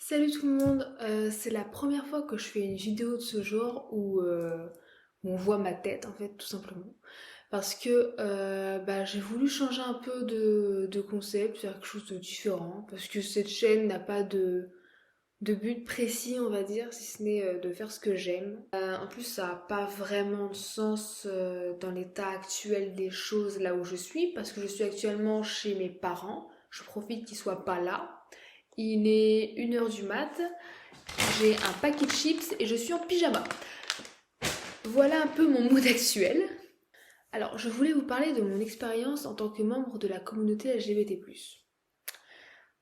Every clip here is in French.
Salut tout le monde, c'est la première fois que je fais une vidéo de ce genre où on voit ma tête en fait tout simplement. Parce que j'ai voulu changer un peu de concept, faire quelque chose de différent. Parce que cette chaîne n'a pas de but précis on va dire, si ce n'est de faire ce que j'aime. En plus ça n'a pas vraiment de sens dans l'état actuel des choses là où je suis. Parce que je suis actuellement chez mes parents, je profite qu'ils soient pas là. Il est 1 heure du mat, j'ai un paquet de chips et je suis en pyjama. Voilà un peu mon mood actuel. Alors, je voulais vous parler de mon expérience en tant que membre de la communauté LGBT+.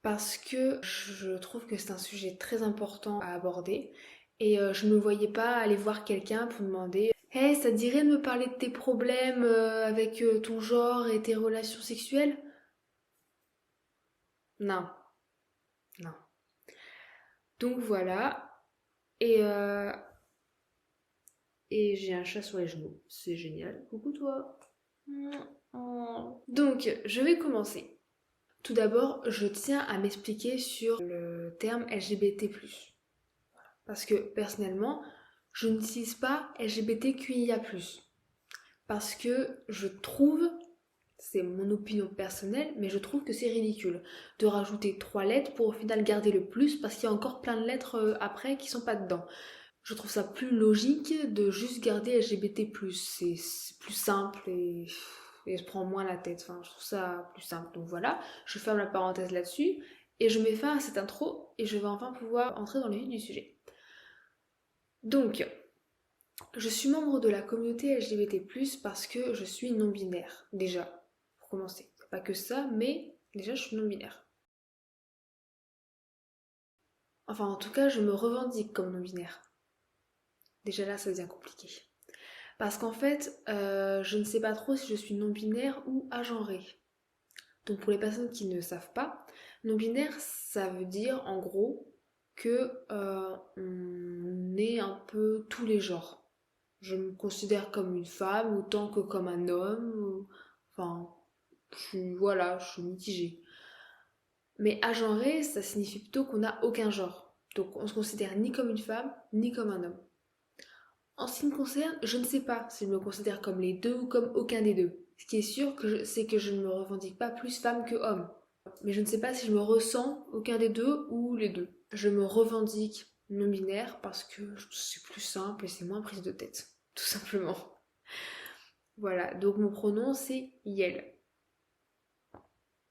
Parce que je trouve que c'est un sujet très important à aborder et je ne me voyais pas aller voir quelqu'un pour demander Hey, ça te dirait de me parler de tes problèmes avec ton genre et tes relations sexuelles? Non, non. Donc voilà. Et Et j'ai un chat sur les genoux. C'est génial. Coucou toi. Donc, je vais commencer. Tout d'abord, je tiens à m'expliquer sur le terme LGBT+. Parce que personnellement, je n'utilise pas LGBTQIA+. Parce que je trouve, c'est mon opinion personnelle, mais je trouve que c'est ridicule de rajouter 3 lettres pour au final garder le plus parce qu'il y a encore plein de lettres après qui sont pas dedans. Je trouve ça plus logique de juste garder LGBT+. C'est plus simple et je prends moins la tête. Enfin, je trouve ça plus simple. Donc voilà, je ferme la parenthèse là-dessus et je mets fin à cette intro et je vais enfin pouvoir entrer dans le vif du sujet. Donc, je suis membre de la communauté LGBT+, parce que je suis non-binaire, déjà, pour commencer. Pas que ça, mais déjà je suis non-binaire. Enfin, en tout cas, je me revendique comme non-binaire. Déjà là, ça devient compliqué. Parce qu'en fait, je ne sais pas trop si je suis non-binaire ou agenrée. Donc pour les personnes qui ne savent pas, non-binaire, ça veut dire en gros que on est un peu tous les genres. Je me considère comme une femme autant que comme un homme. Enfin, voilà, je suis mitigée. Mais agenré, ça signifie plutôt qu'on n'a aucun genre. Donc on se considère ni comme une femme, ni comme un homme. En ce qui me concerne, je ne sais pas si je me considère comme les deux ou comme aucun des deux. Ce qui est sûr, c'est que je ne me revendique pas plus femme que homme. Mais je ne sais pas si je me ressens aucun des deux ou les deux. Je me revendique non-binaire parce que c'est plus simple et c'est moins prise de tête. Tout simplement. Voilà, donc mon pronom c'est Yel.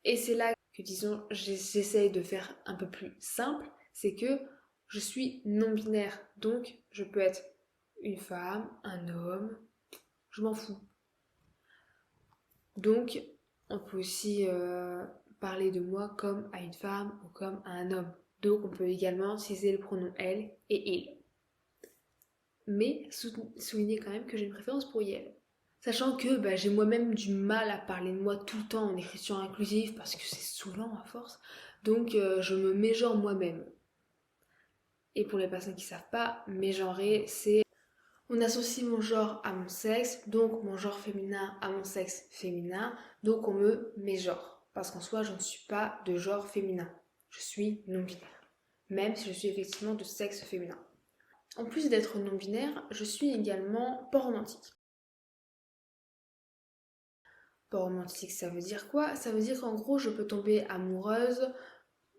Et c'est là que, disons, j'essaye de faire un peu plus simple, c'est que je suis non-binaire. Donc je peux être une femme, un homme, je m'en fous. Donc, on peut aussi parler de moi comme à une femme ou comme à un homme. Donc, on peut également utiliser le pronom elle et il. Mais souligner quand même que j'ai une préférence pour elle. Sachant que j'ai moi-même du mal à parler de moi tout le temps en écriture inclusive parce que c'est saoulant à force. Donc, je me mégenre moi-même. Et pour les personnes qui ne savent pas, mégenrer, c'est on associe mon genre à mon sexe, donc mon genre féminin à mon sexe féminin, donc on me mégenre. Parce qu'en soi, je ne suis pas de genre féminin. Je suis non-binaire. Même si je suis effectivement de sexe féminin. En plus d'être non-binaire, je suis également pas romantique. Pas romantique, ça veut dire quoi? Ça veut dire qu'en gros, je peux tomber amoureuse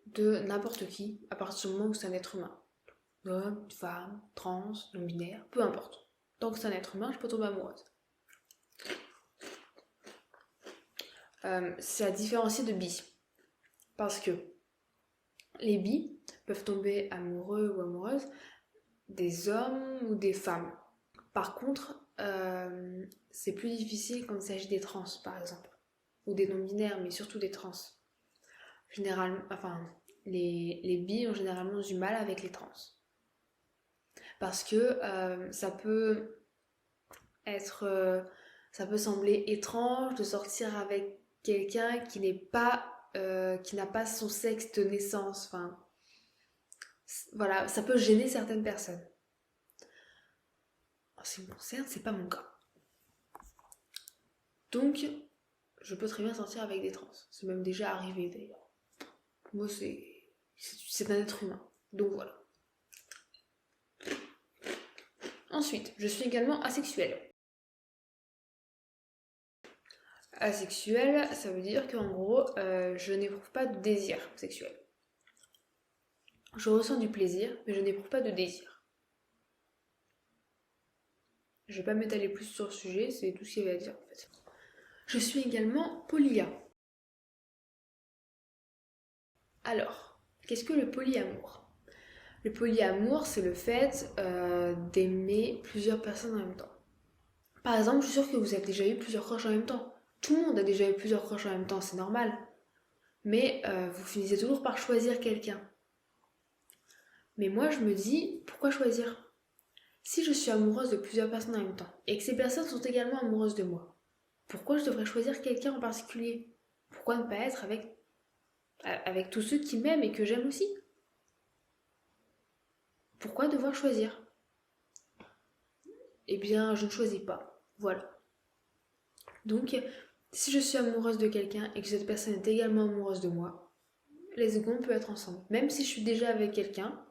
de n'importe qui à partir du moment où c'est un être humain. Homme, femme, trans, non-binaire, peu importe. Tant que c'est un être humain, je peux tomber amoureuse. C'est à différencier de bi. Parce que les bi peuvent tomber amoureux ou amoureuses des hommes ou des femmes. Par contre, c'est plus difficile quand il s'agit des trans, par exemple. Ou des non-binaires, mais surtout des trans. Généralement, enfin, les bi ont généralement du mal avec les trans. Parce que ça peut être... ça peut sembler étrange de sortir avec quelqu'un qui n'est pas... qui n'a pas son sexe de naissance. Enfin, voilà, ça peut gêner certaines personnes. En ce qui me concerne, c'est pas mon cas. Donc, je peux très bien sortir avec des trans. C'est même déjà arrivé d'ailleurs. Moi, c'est un être humain. Donc voilà. Ensuite, je suis également asexuelle. Asexuelle, ça veut dire qu'en gros, je n'éprouve pas de désir sexuel. Je ressens du plaisir, mais je n'éprouve pas de désir. Je vais pas m'étaler plus sur le sujet, c'est tout ce qu'il y avait à dire en fait. Je suis également polya. Alors, qu'est-ce que le polyamour? Le polyamour, c'est le fait d'aimer plusieurs personnes en même temps. Par exemple, je suis sûre que vous avez déjà eu plusieurs crushs en même temps. Tout le monde a déjà eu plusieurs crushs en même temps, c'est normal. Mais vous finissez toujours par choisir quelqu'un. Mais moi, je me dis, pourquoi choisir? Si je suis amoureuse de plusieurs personnes en même temps, et que ces personnes sont également amoureuses de moi, pourquoi je devrais choisir quelqu'un en particulier? Pourquoi ne pas être avec tous ceux qui m'aiment et que j'aime aussi? Pourquoi devoir choisir? Eh bien, je ne choisis pas. Voilà. Donc, si je suis amoureuse de quelqu'un et que cette personne est également amoureuse de moi, les secondes peuvent être ensemble. Même si je suis déjà avec quelqu'un,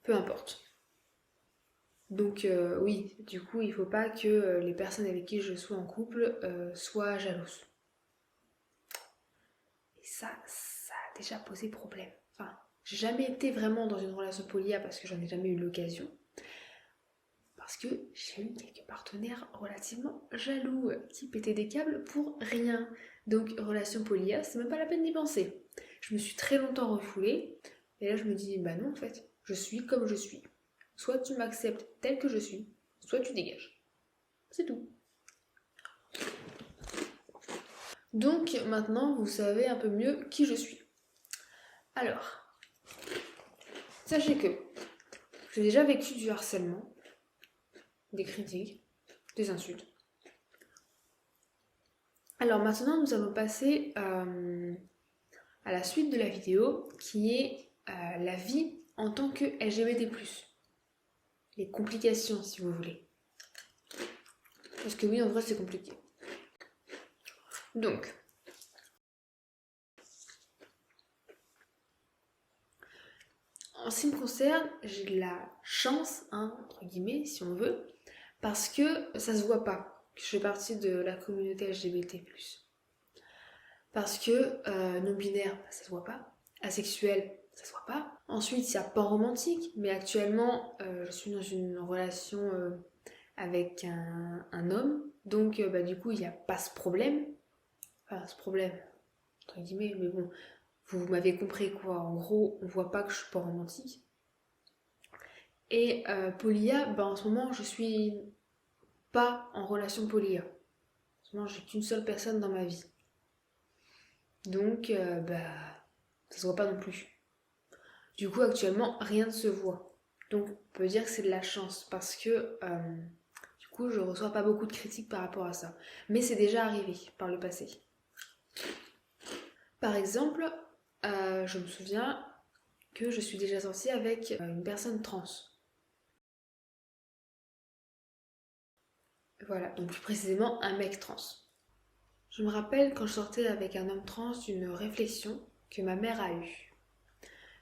peu importe. Donc oui, du coup, il ne faut pas que les personnes avec qui je sois en couple soient jalouses. Et ça a déjà posé problème. Enfin, j'ai jamais été vraiment dans une relation polia parce que j'en ai jamais eu l'occasion. Parce que j'ai eu quelques partenaires relativement jaloux qui pétaient des câbles pour rien. Donc relation polia, c'est même pas la peine d'y penser. Je me suis très longtemps refoulée. Et là je me dis, bah non en fait, je suis comme je suis. Soit tu m'acceptes tel que je suis, soit tu dégages. C'est tout. Donc maintenant, vous savez un peu mieux qui je suis. Alors, sachez que j'ai déjà vécu du harcèlement, des critiques, des insultes. Alors maintenant, nous allons passer à la suite de la vidéo qui est la vie en tant que LGBT+. Les complications, si vous voulez. Parce que oui, en vrai, c'est compliqué. Donc, en ce qui me concerne, j'ai de la chance, hein, entre guillemets, si on veut, parce que ça se voit pas que je fais partie de la communauté LGBT+. Parce que non-binaire, ça se voit pas. Asexuel, ça se voit pas. Ensuite, il y a pan romantique, mais actuellement, je suis dans une relation avec un homme, donc bah, du coup, il n'y a pas ce problème. Enfin, ce problème, entre guillemets, mais bon, vous m'avez compris quoi. En gros, on voit pas que je suis pas romantique. Et polia, bah, en ce moment, je suis pas en relation polia. En ce moment, j'ai qu'une seule personne dans ma vie. Donc, bah, ça se voit pas non plus. Du coup, actuellement, rien ne se voit. Donc, on peut dire que c'est de la chance parce que du coup, je reçois pas beaucoup de critiques par rapport à ça. Mais c'est déjà arrivé par le passé. Par exemple, je me souviens que je suis déjà sortie avec une personne trans. Voilà, donc plus précisément un mec trans. Je me rappelle quand je sortais avec un homme trans d'une réflexion que ma mère a eue.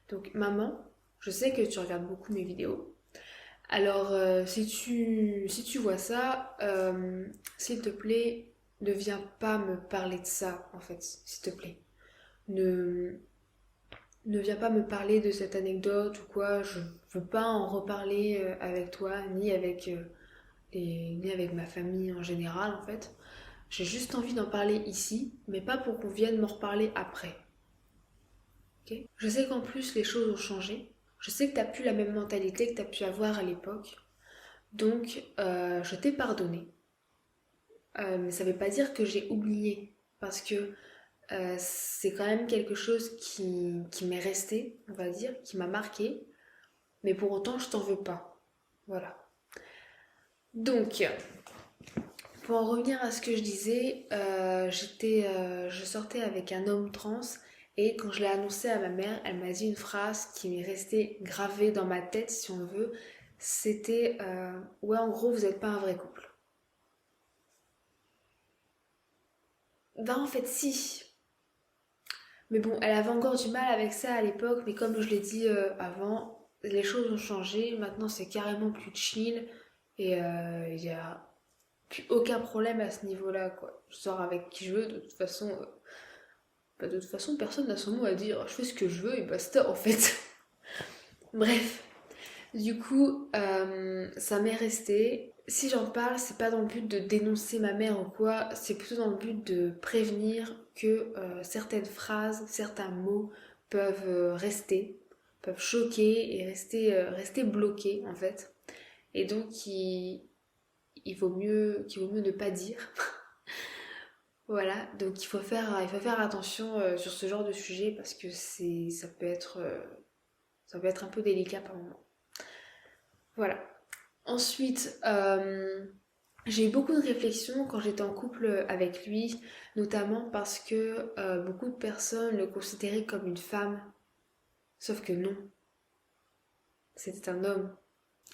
Donc, maman, je sais que tu regardes beaucoup mes vidéos. Alors, si tu vois ça, s'il te plaît, ne viens pas me parler de ça, en fait, s'il te plaît. Ne, ne viens pas me parler de cette anecdote ou quoi. Je veux pas en reparler avec toi, ni avec ma famille en général, en fait. J'ai juste envie d'en parler ici, mais pas pour qu'on vienne m'en reparler après. Okay. Je sais qu'en plus, les choses ont changé. Je sais que t'as plus la même mentalité que t'as pu avoir à l'époque. Donc, je t'ai pardonné. Mais ça ne veut pas dire que j'ai oublié. Parce que c'est quand même quelque chose qui m'est resté, on va dire, qui m'a marqué. Mais pour autant, je t'en veux pas. Voilà. Donc, pour en revenir à ce que je disais, je sortais avec un homme trans. Et quand je l'ai annoncé à ma mère, elle m'a dit une phrase qui m'est restée gravée dans ma tête, si on veut. C'était ouais, en gros, vous n'êtes pas un vrai couple. Ben en fait si, Mais bon, elle avait encore du mal avec ça à l'époque, mais comme je l'ai dit avant, les choses ont changé. Maintenant, c'est carrément plus chill et il y a plus aucun problème à ce niveau-là, quoi. Je sors avec qui je veux, de toute façon. Bah, de toute façon, personne n'a son mot à dire. Je fais ce que je veux et basta, en fait. Bref. Du coup, ça m'est resté. Si j'en parle, c'est pas dans le but de dénoncer ma mère ou quoi, c'est plutôt dans le but de prévenir que certaines phrases, certains mots peuvent rester, peuvent choquer et rester bloqués en fait. Et donc, qu'il vaut mieux ne pas dire. Voilà, donc il faut faire attention sur ce genre de sujet parce que ça peut être un peu délicat par moment. Voilà. Ensuite, j'ai eu beaucoup de réflexions quand j'étais en couple avec lui, notamment parce que beaucoup de personnes le considéraient comme une femme, sauf que non, c'était un homme.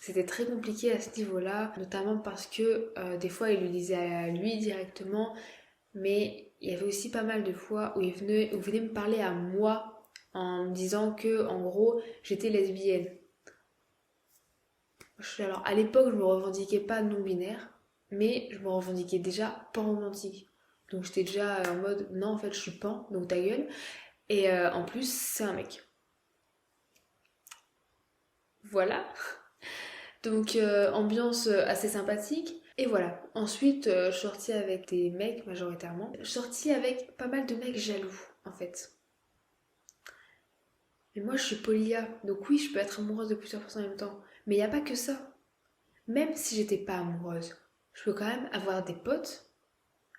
C'était très compliqué à ce niveau-là, notamment parce que des fois il le disait à lui directement, mais il y avait aussi pas mal de fois où où il venait me parler à moi en me disant que, en gros, j'étais lesbienne. Alors, à l'époque, je me revendiquais pas non-binaire, mais je me revendiquais déjà pan romantique. Donc, j'étais déjà en mode, non, en fait, je suis pan, donc ta gueule. Et en plus, c'est un mec. Voilà. Donc, ambiance assez sympathique. Et voilà. Ensuite, je suis sortie avec des mecs majoritairement. Je suis sortie avec pas mal de mecs jaloux, en fait. Mais moi, je suis polia. Donc, oui, je peux être amoureuse de plusieurs personnes en même temps. Mais il n'y a pas que ça. Même si j'étais pas amoureuse, je peux quand même avoir des potes,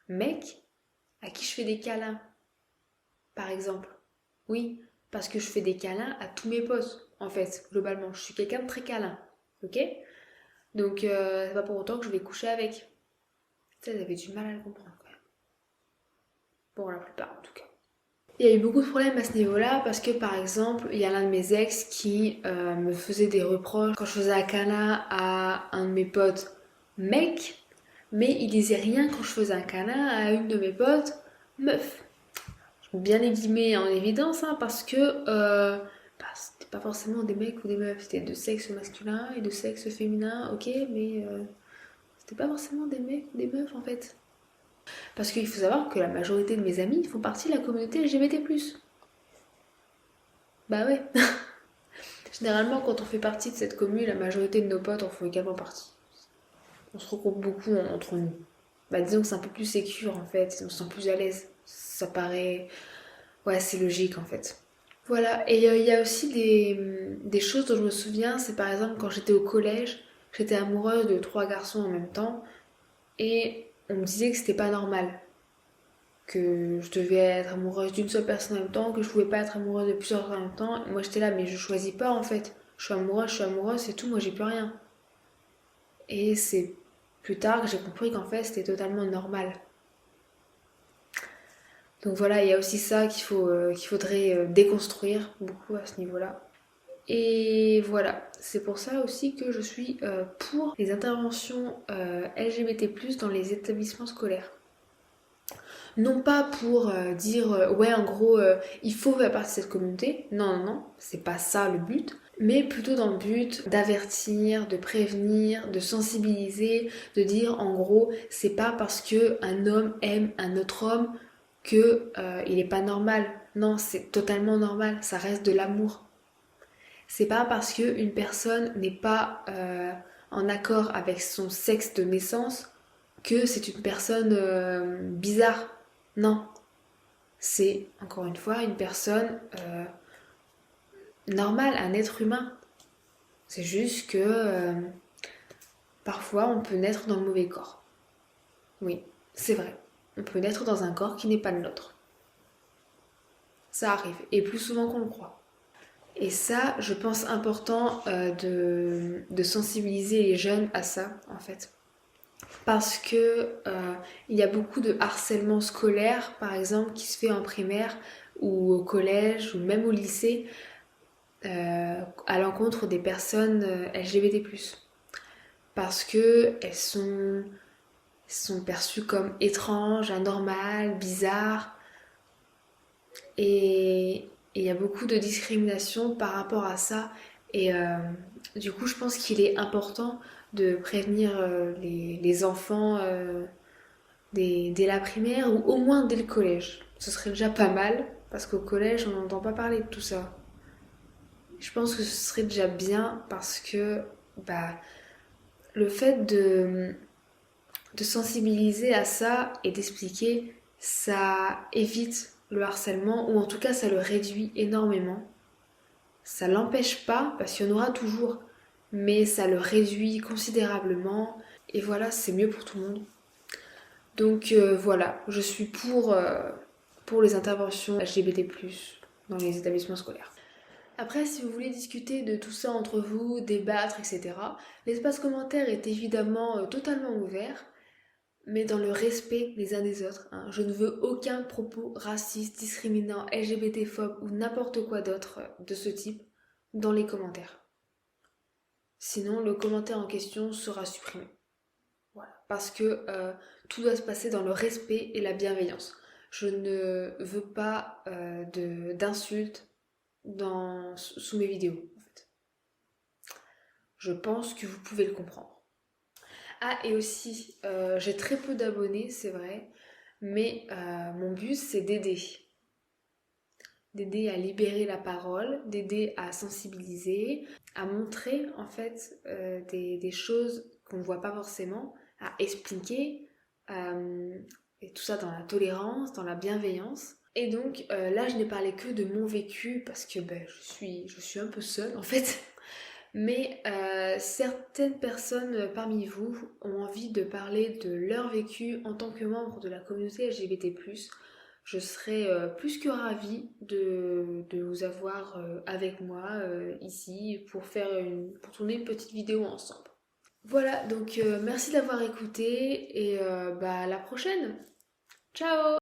mecs, à qui je fais des câlins, par exemple. Oui, parce que je fais des câlins à tous mes potes, en fait, globalement. Je suis quelqu'un de très câlin, ok? Donc, c'est pas pour autant que je vais coucher avec. Ça, j'avais du mal à le comprendre, quand même. Pour la plupart, en tout cas. Il y a eu beaucoup de problèmes à ce niveau-là parce que par exemple, il y a l'un de mes ex qui me faisait des reproches quand je faisais un câlin à un de mes potes mec, mais il disait rien quand je faisais un câlin à une de mes potes meuf. Je mets bien les guillemets en évidence hein, parce que bah, c'était pas forcément des mecs ou des meufs, c'était de sexe masculin et de sexe féminin, ok, mais c'était pas forcément des mecs ou des meufs en fait. Parce qu'il faut savoir que la majorité de mes amis font partie de la communauté LGBT+. Bah ouais. Généralement, quand on fait partie de cette commune, la majorité de nos potes en font également partie. On se regroupe beaucoup entre nous. Bah disons que c'est un peu plus sécure en fait, on se sent plus à l'aise. Ça paraît... Ouais, c'est logique en fait. Voilà, et il y a aussi des choses dont je me souviens, c'est par exemple quand j'étais au collège, j'étais amoureuse de trois garçons en même temps, et on me disait que c'était pas normal. Que je devais être amoureuse d'une seule personne en même temps, que je pouvais pas être amoureuse de plusieurs personnes en même temps. Et moi j'étais là, mais je choisis pas en fait. Je suis amoureuse, c'est tout, moi j'ai plus rien. Et c'est plus tard que j'ai compris qu'en fait c'était totalement normal. Donc voilà, il y a aussi ça qu'il faudrait déconstruire beaucoup à ce niveau-là. Et voilà, c'est pour ça aussi que je suis pour les interventions LGBT+ dans les établissements scolaires. Non pas pour dire ouais en gros il faut faire partie de cette communauté, non non non, c'est pas ça le but, mais plutôt dans le but d'avertir, de prévenir, de sensibiliser, de dire en gros c'est pas parce que un homme aime un autre homme que il est pas normal. Non, c'est totalement normal, ça reste de l'amour. C'est pas parce que une personne n'est pas en accord avec son sexe de naissance que c'est une personne bizarre. Non, c'est encore une fois une personne normale, un être humain. C'est juste que parfois on peut naître dans le mauvais corps. Oui, c'est vrai. On peut naître dans un corps qui n'est pas le nôtre. Ça arrive, et plus souvent qu'on le croit. Et ça, je pense important de sensibiliser les jeunes à ça, en fait. Parce que il y a beaucoup de harcèlement scolaire, par exemple, qui se fait en primaire ou au collège ou même au lycée à l'encontre des personnes LGBT+. Parce que sont perçues comme étranges, anormales, bizarres. Et il y a beaucoup de discrimination par rapport à ça. Et du coup, je pense qu'il est important de prévenir les enfants dès la primaire ou au moins dès le collège. Ce serait déjà pas mal parce qu'au collège, on n'entend pas parler de tout ça. Je pense que ce serait déjà bien parce que bah, le fait de sensibiliser à ça et d'expliquer, ça évite le harcèlement ou en tout cas ça le réduit énormément. Ça l'empêche pas parce qu'il y en aura toujours, mais ça le réduit considérablement et voilà, c'est mieux pour tout le monde. Donc voilà, je suis pour les interventions LGBT+, dans les établissements scolaires. Après, si vous voulez discuter de tout ça entre vous, débattre, etc., l'espace commentaire est évidemment totalement ouvert, mais dans le respect les uns des autres, hein. Je ne veux aucun propos raciste, discriminant, LGBT-phobe ou n'importe quoi d'autre de ce type dans les commentaires. Sinon, le commentaire en question sera supprimé. Voilà. Parce que tout doit se passer dans le respect et la bienveillance. Je ne veux pas d'insultes sous mes vidéos, en fait. Je pense que vous pouvez le comprendre. Ah, et aussi, j'ai très peu d'abonnés, c'est vrai, mais mon but, c'est d'aider. D'aider à libérer la parole, d'aider à sensibiliser, à montrer en fait des choses qu'on ne voit pas forcément, à expliquer, et tout ça dans la tolérance, dans la bienveillance. Et donc là, je n'ai parlé que de mon vécu parce que ben, je suis un peu seule en fait. Mais certaines personnes parmi vous ont envie de parler de leur vécu en tant que membre de la communauté LGBT+. Je serais plus que ravie de vous avoir avec moi ici pour tourner une petite vidéo ensemble. Voilà, donc merci d'avoir écouté et bah, à la prochaine. Ciao!